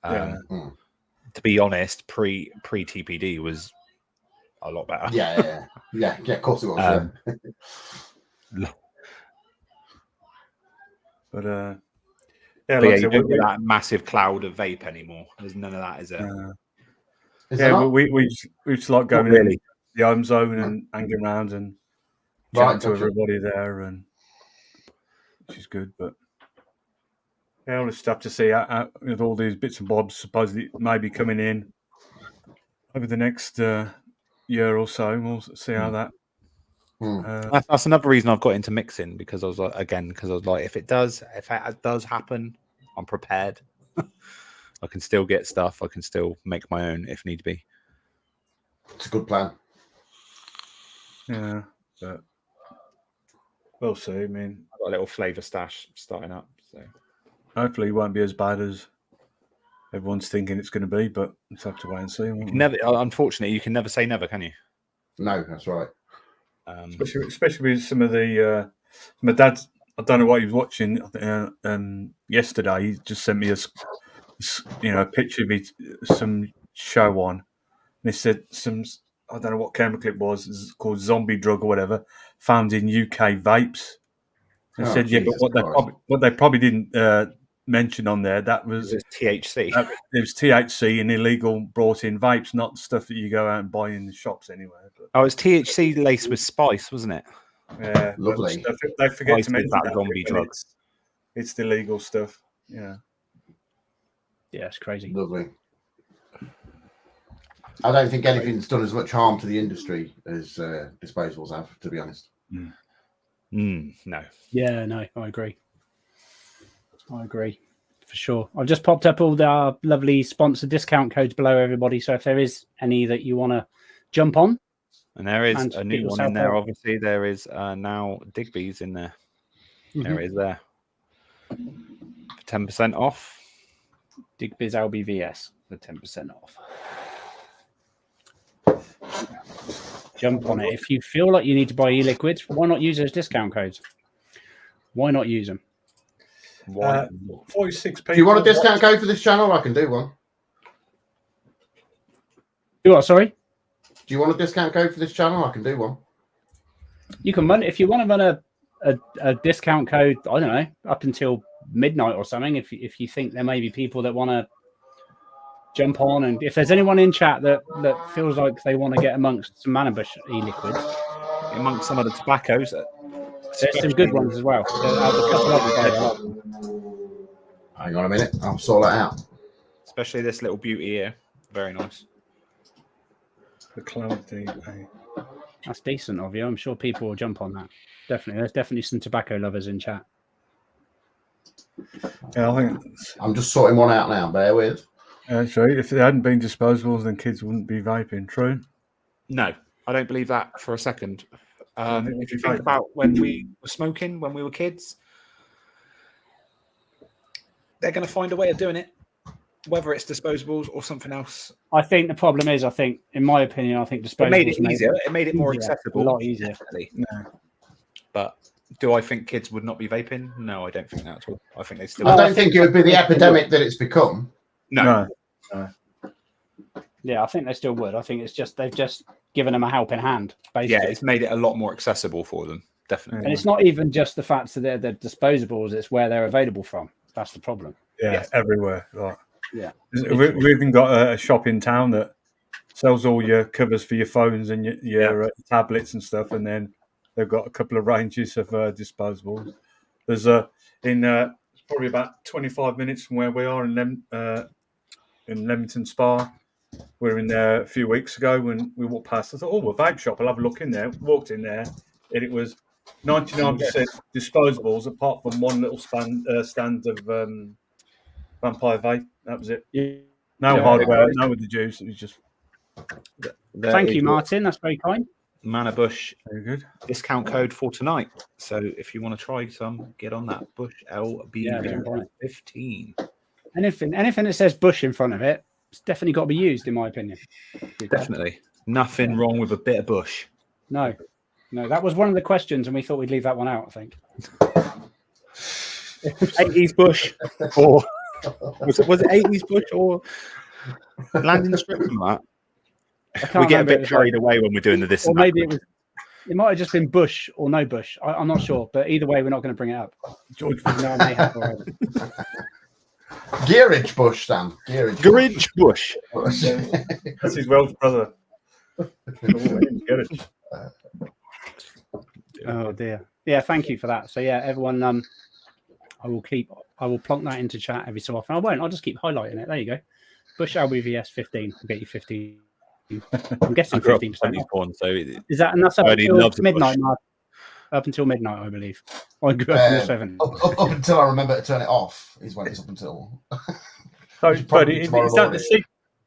Yeah.
To be honest, pre TPD was a lot better.
Yeah. Of course it was.
But yeah,
But
like I
you
said,
don't get that massive cloud of vape anymore. There's none of that, is there?
Is
yeah,
there not?
we just like going
really.
in the home zone and hanging around and
Right,
chatting to
gotcha.
everybody there, and which is good. But yeah, all this stuff to see with all these bits and bobs supposedly maybe coming in over the next year or so. We'll see how that.
That's another reason I've got into mixing because I was like, if it does happen, I'm prepared. I can still get stuff. I can still make my own if need be.
It's a good plan.
Yeah, but we'll see. I mean,
I've got a little flavour stash starting up. So
hopefully it won't be as bad as everyone's thinking it's going to be, but let's have to wait and see. Won't we?
Unfortunately, you can never say never, can you?
No, that's right.
Especially with some of the my dad. I don't know what he was watching yesterday. He just sent me a picture of some show on, and he said I don't know what chemical it was. It's called zombie drug or whatever, found in UK vapes. And said, yeah, but what they probably didn't mention on there that was
THC.
It was THC and illegal brought in vapes, not stuff that you go out and buy in the shops anywhere. But,
Oh, it's THC laced with spice, wasn't it?
yeah,
Lovely.
They forget
Spice
to mention
is that zombie drug.
it's the legal stuff. Yeah.
Yeah, it's crazy.
Lovely. I don't think anything's done as much harm to the industry as disposables have, to be honest.
No.
Yeah, no, I agree. For sure. I've just popped up all the lovely sponsor discount codes below, everybody. So if there is any that you want to jump on.
And there is
And
a new
get
one in
yourself
there.
out.
Obviously, there is now Digby's in there. There it is there. 10% off.
Digby's LBVS for 10% off. Jump on it. If you feel like you need to buy e-liquids, why not use those discount codes? Why not use them?
46 people.
Do you want a discount code for this channel? I can do one.
Do what, sorry?
Do you want a discount code for this channel? I can do one.
You can run, if you want to run a discount code, I don't know, up until midnight or something, if you think there may be people that want to jump on, and if there's anyone in chat that feels like they want to get amongst some Manabush e-liquids,
Amongst some of the tobaccos.
there's some good ones as well. There's a couple of them.
Hang on a minute. I'll sort that out.
Especially this little beauty here. Very nice.
The Cloud DA.
That's decent of you. I'm sure people will jump on that. Definitely. There's definitely some tobacco lovers in chat.
Yeah, I think
I'm just sorting one out now. Bear with.
that's right. If there hadn't been disposables, then kids wouldn't be vaping. True.
No, I don't believe that for a second. If you
Right.
think about when we were smoking, when we were kids, they're going to find a way of doing it, whether it's disposables or something else.
I think the problem is, in my opinion, I think disposables
It made it easier. It made it more
easier,
accessible.
a lot easier.
Definitely.
No.
But do I think kids would not be vaping? No, I don't think that at all. I think they still.
I don't think it would be the epidemic that it's become.
No.
Yeah, I think they still would. I think it's just they've just given them a helping hand, basically.
Yeah, it's made it a lot more accessible for them. Definitely.
And it's not even just the fact that they're disposables; it's where they're available from. That's the problem.
Yeah, everywhere. Right.
Yeah.
We've even got a shop in town that sells all your covers for your phones and your tablets and stuff, and then they've got a couple of ranges of disposables. There's it's probably about 25 minutes from where we are in Leamington Spa. We were in there a few weeks ago when we walked past. I thought, oh, a vape shop. I'll have a look in there. Walked in there, and it was 99% disposables, apart from one little stand of Vampire Vape. That was it. No hardware, no with the juice. It was just.
Thank you, Martin. That's very kind.
Manabush
Very good.
discount code for tonight. So if you want to try some, get on that. Bush LBVS 15.
Anything that says Bush in front of it, it's definitely got to be used, in my opinion.
Definitely. Nothing wrong with a bit of Bush.
No, that was one of the questions, and we thought we'd leave that one out, I think.
80s Bush or was it 80s Bush or landing strip from that? We get a bit carried away when we're doing the this.
Or
and that.
maybe it might have just been Bush or no Bush. I'm not sure, but either way, we're not going to bring it up. George, no, I may have already.
Gearage Bush, Sam.
Gearage Bush.
That's his Welsh brother. Gearage.
Oh dear. Yeah, thank you for that. So yeah, everyone, I will plonk that into chat every so often. I won't. I'll just keep highlighting it. There you go. Bush LBVS 15. I'll get you 15. I'm guessing 15%.
Porn, so
is that, and that's up until midnight, Mark? Up until midnight, I believe. I grew up until 7.
Up until I remember to turn it off is when it's up until.
So, buddy, is that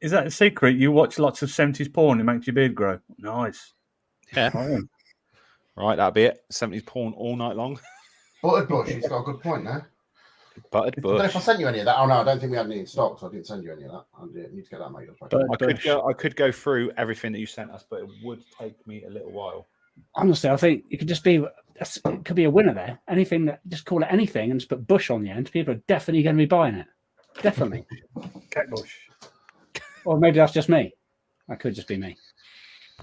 the secret? You watch lots of 70s porn, it makes your beard grow. Nice.
Yeah. Right, that'll be it. 70s porn all night long.
Buttered Bush, he's got a good point there.
Buttered
I don't know
Bush.
if I sent you any of that. Oh no, I don't think we had any in stock, so I didn't send you any of that. I need to get that made up.
I could go through everything that you sent us, but it would take me a little while.
Honestly, I think it could just be. It could be a winner there. Anything that, just call it anything and just put Bush on the end. People are definitely going to be buying it. Definitely.
Kate Bush.
Or maybe that's just me. That could just be me.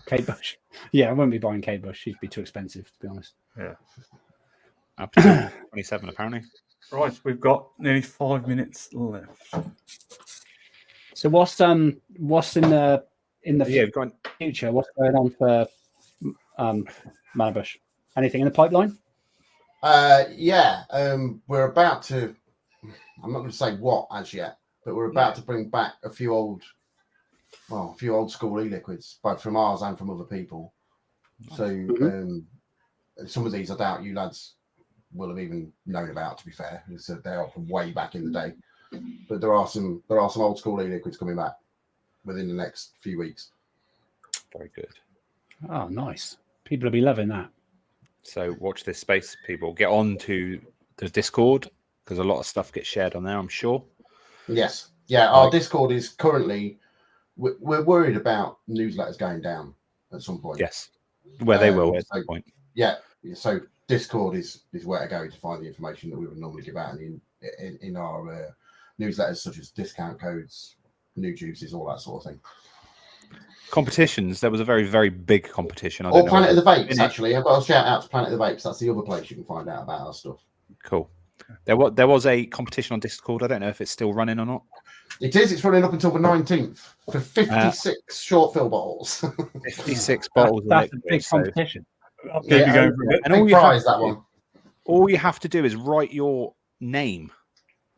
Kate Bush. Yeah, I wouldn't be buying Kate Bush. She'd be too expensive, to be honest.
Yeah.
Up to 27, apparently.
Right, we've got nearly 5 minutes left.
So what's in the
Yeah,
future? What's going on for Manabush? Anything in the pipeline?
We're about to. I'm not going to say what as yet, but we're about to bring back a few old school e-liquids, both from ours and from other people. So some of these I doubt you lads will have even known about. To be fair, so they are from way back in the day. But there are some old school e-liquids coming back within the next few weeks.
Very good.
Oh, nice. People will be loving that.
So watch this space, people. Get on to the Discord because a lot of stuff gets shared on there, I'm sure.
Yes. Yeah, our Discord is currently... We're worried about newsletters going down at some point.
Yes. Where they will at some point.
Yeah. So Discord is where to go to find the information that we would normally give out in our newsletters, such as discount codes, new juices, all that sort of thing.
Competitions. There was a very, very big competition.
Or Planet of the Vapes, actually. I've got a shout out to Planet of the Vapes. That's the other place you can find out about our stuff.
Cool. There was a competition on Discord. I don't know if it's still running or not.
It is. It's running up until the 19th for 56 short fill bottles.
56 bottles.
That's a big competition.
And all you have to do is write your name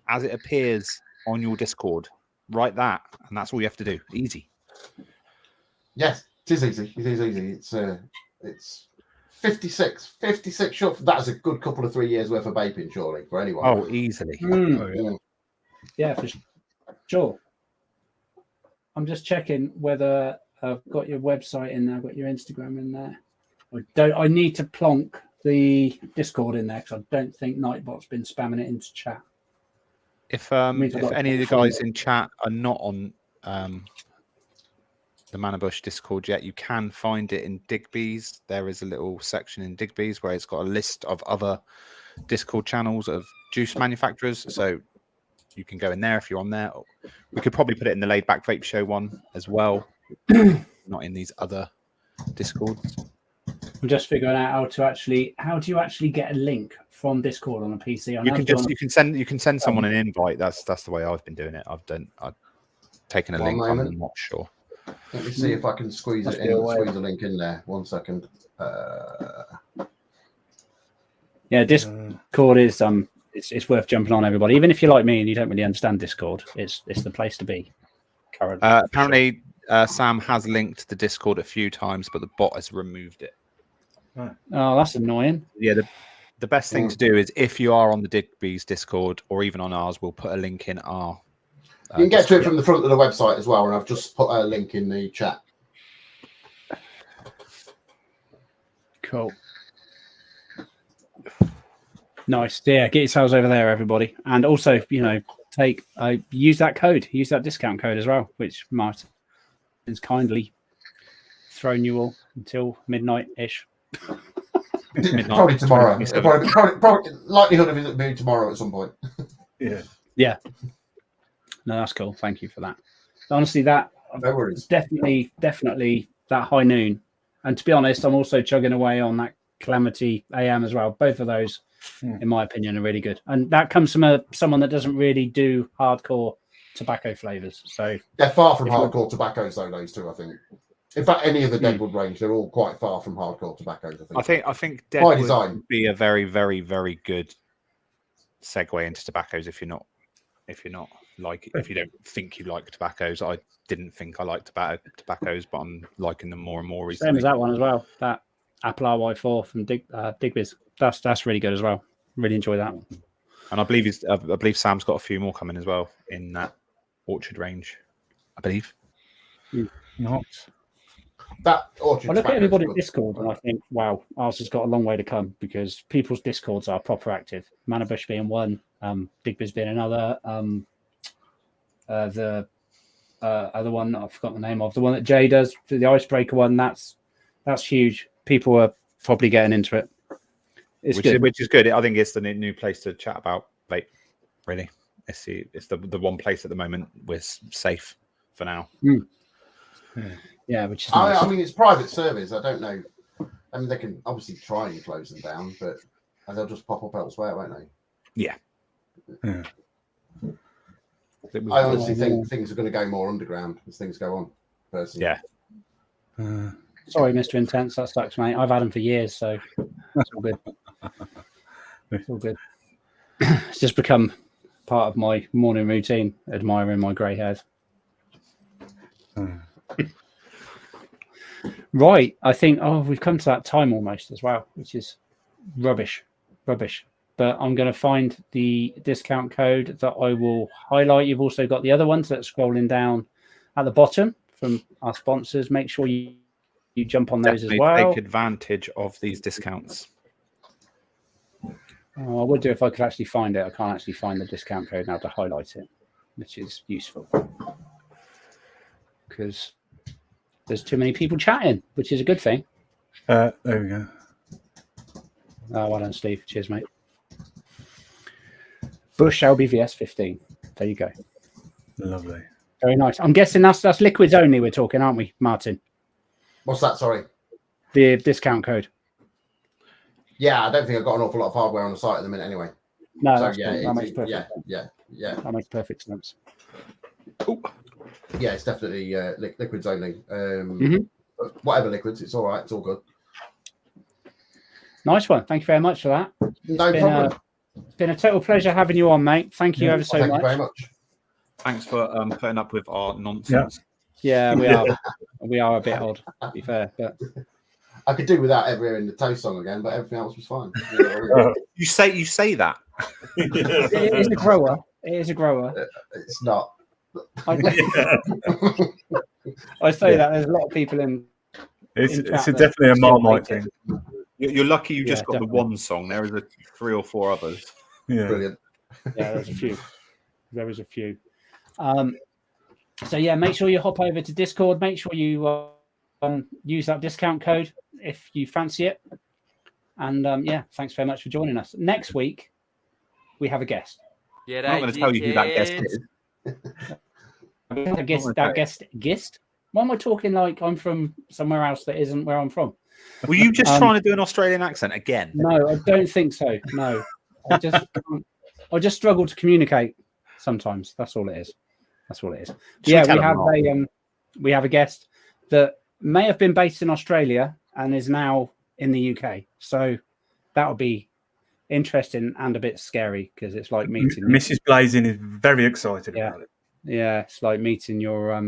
as it appears on your Discord. Write that, and that's all you have to do. Easy.
Yes, it is easy. It is easy. It's 56 short. That's a good couple of 3 years worth of vaping, surely, for anyone.
Oh, easily.
Yeah, for sure. I'm just checking whether I've got your website in there. I've got your Instagram in there. I need to plonk the Discord in there because I don't think Nightbot's been spamming it into chat.
If any of the guys in chat are not on the Manabush Discord yet, you can find it in Digby's. There is a little section in Digby's where it's got a list of other Discord channels of juice manufacturers. So you can go in there if you're on there. We could probably put it in the Laid Back Vape Show one as well, not in these other Discords.
I'm just figuring out how do you actually get a link from Discord on a PC?
You can send someone an invite. That's the way I've been doing it. I've taken a link. I'm not sure.
Let me see if I can squeeze the link in there. 1 second.
Yeah, Discord is it's worth jumping on, everybody. Even if you're like me and you don't really understand Discord, it's the place to be. Currently,
apparently, Sam has linked the Discord a few times, but the bot has removed it.
Oh, that's annoying.
Yeah, the best thing to do is if you are on the Digby's Discord or even on ours, we'll put a link in our.
You can get to it from the front of the website as well, and I've just put a link in the chat.
Cool. Nice. Yeah, get yourselves over there, everybody. And also, use that code, use that discount code as well, which Martin has kindly thrown you all until midnight-ish.
Probably tomorrow. Probably likelihood of it being tomorrow at some point.
Yeah. No, that's cool. Thank you for that. Honestly, that
no worries.
Definitely that high noon. And to be honest, I'm also chugging away on that Calamity AM as well. Both of those, in my opinion, are really good. And that comes from someone that doesn't really do hardcore tobacco flavors. So
they're far from hardcore tobaccos, though. Those two, I think. In fact, any of the Deadwood range, they're all quite far from hardcore tobaccos.
I think Deadwood would be a very, very, very good segue into tobaccos if you don't think you like tobaccos. I didn't think I liked tobaccos, but I'm liking them more and more recently.
Same as that one as well. That Apple RY4 from Digby's. That's really good as well. Really enjoy that one.
And I believe Sam's got a few more coming as well in that Orchard range. I believe.
Nice. That Orchard.
I look at everybody's Discord and I think, wow, ours has got a long way to come because people's Discords are proper active. Manabush being one, Digby's being another. The other one I've forgotten the name of, the one that Jay does, the icebreaker one. That's huge. People are probably getting into it.
Which is good. I think it's the new place to chat about vape. Really, it's the one place at the moment we're safe for now.
Yeah, which is nice.
I mean, it's private service. I don't know. I mean, they can obviously try and close them down, but they'll just pop up elsewhere, won't they?
Yeah.
I honestly think things are going to go more underground as things go on. Personally.
Yeah.
Sorry, Mr. Intense. That sucks, mate. I've had them for years, so that's all good. It's all good. It's just become part of my morning routine, admiring my grey hairs. Right, I think we've come to that time almost as well, which is rubbish. But I'm going to find the discount code that I will highlight. You've also got the other ones that are scrolling down at the bottom from our sponsors. Make sure you jump on those
Definitely
as well.
take advantage of these discounts.
I would do if I could actually find it. I can't actually find the discount code now to highlight it, which is useful because there's too many people chatting, which is a good thing.
There we go.
Oh, well done, Steve. Cheers, mate. Bush LBVS 15. There you go.
Lovely.
Very nice. I'm guessing that's liquids only we're talking, aren't we, Martin?
What's that? Sorry.
The discount code.
Yeah, I don't think I've got an awful lot of hardware on the site at the minute anyway.
No,
So,
that's
yeah,
cool. That makes perfect sense.
Yeah.
That makes perfect sense.
Yeah, it's definitely liquids only.
Mhm.
Whatever liquids, it's all right. It's all good.
Nice one. Thank you very much for that.
No problem.
It's been a total pleasure having you on, mate. Thank you ever so
Thank
much.
you very much.
Thanks for putting up with our nonsense.
Yeah, we are. We are a bit odd, to be fair. But
I could do without ever hearing the Toast song again, but everything else was fine.
You say that.
it is a grower. It is a grower.
It's not.
I say that there's a lot of people in.
It's
chat
definitely a
still
Marmite
hate it.
thing.
You're lucky you just
Yeah,
got
definitely.
the one song. There is 3 or 4 others.
Yeah.
Brilliant.
Yeah, there's a few. There is a few. So yeah, make sure you hop over to Discord. Make sure you use that discount code if you fancy it. And yeah, thanks very much for joining us. Next week we have a guest.
Get
I'm not going to tell you who that guest is.
Guest. Why am I talking like I'm from somewhere else that isn't where I'm from?
Were you just trying to do an Australian accent again?
No, I don't think so. No, I just struggle to communicate sometimes. That's all it is. We have a guest that may have been based in Australia and is now in the UK. So that'll be interesting and a bit scary because it's like meeting
Mrs. Blazing is very excited about it.
Yeah, it's like meeting your I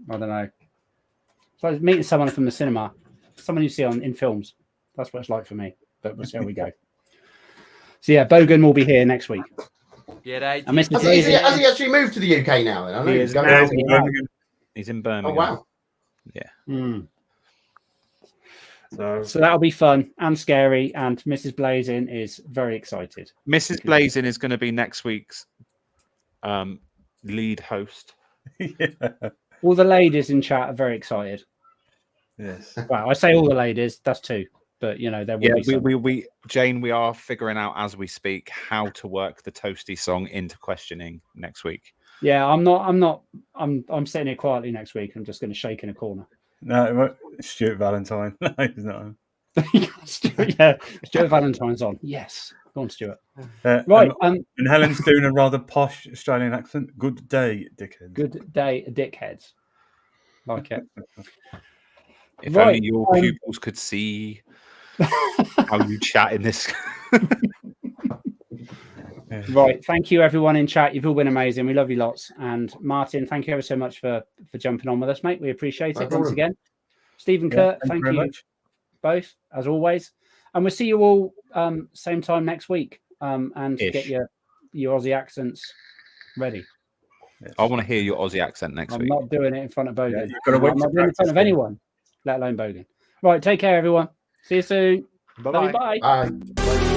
don't know. It's like meeting someone from the cinema, someone you see in films. That's what it's like for me. But we'll see how we go. So yeah, Bogan will be here next week.
G'day,
And Mr.
Has he actually moved to the UK now? Then I know
He
he's
is
going
now.
out.
He's in Birmingham.
Oh wow!
So that'll be fun and scary. And Mrs. Blazing is very excited.
Mrs. Blazing is going to be next week's lead host.
Yeah.
All the ladies in chat are very excited.
Yes.
Well, I say all the ladies. That's 2, but you know there will be some.
we Jane, we are figuring out as we speak how to work the Toasty song into questioning next week.
Yeah, I'm sitting here quietly next week. I'm just going to shake in a corner.
No, it won't. Stuart Valentine. No, he's not.
Stuart Valentine's on. Yes, go on, Stuart.
Right. And Helen's doing a rather posh Australian accent. Good day, dickhead.
Good day, dickheads. Like it.
If only your pupils could see how you chat in this.
Right. Thank you, everyone in chat. You've all been amazing. We love you lots. And Martin, thank you ever so much for jumping on with us, mate. We appreciate it once again. Steve and Kurt, thank you
much.
Both, as always. And we'll see you all same time next week. And get your Aussie accents ready.
I want to hear your Aussie accent next week.
I'm not doing it in front of Bogan.
Yeah, you've got to wait
I'm not doing it in front of anyone, let alone Bogan. Right. Take care, everyone. See you soon.
Bye-bye.
Bye.
Bye.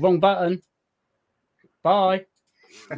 wrong button. Bye.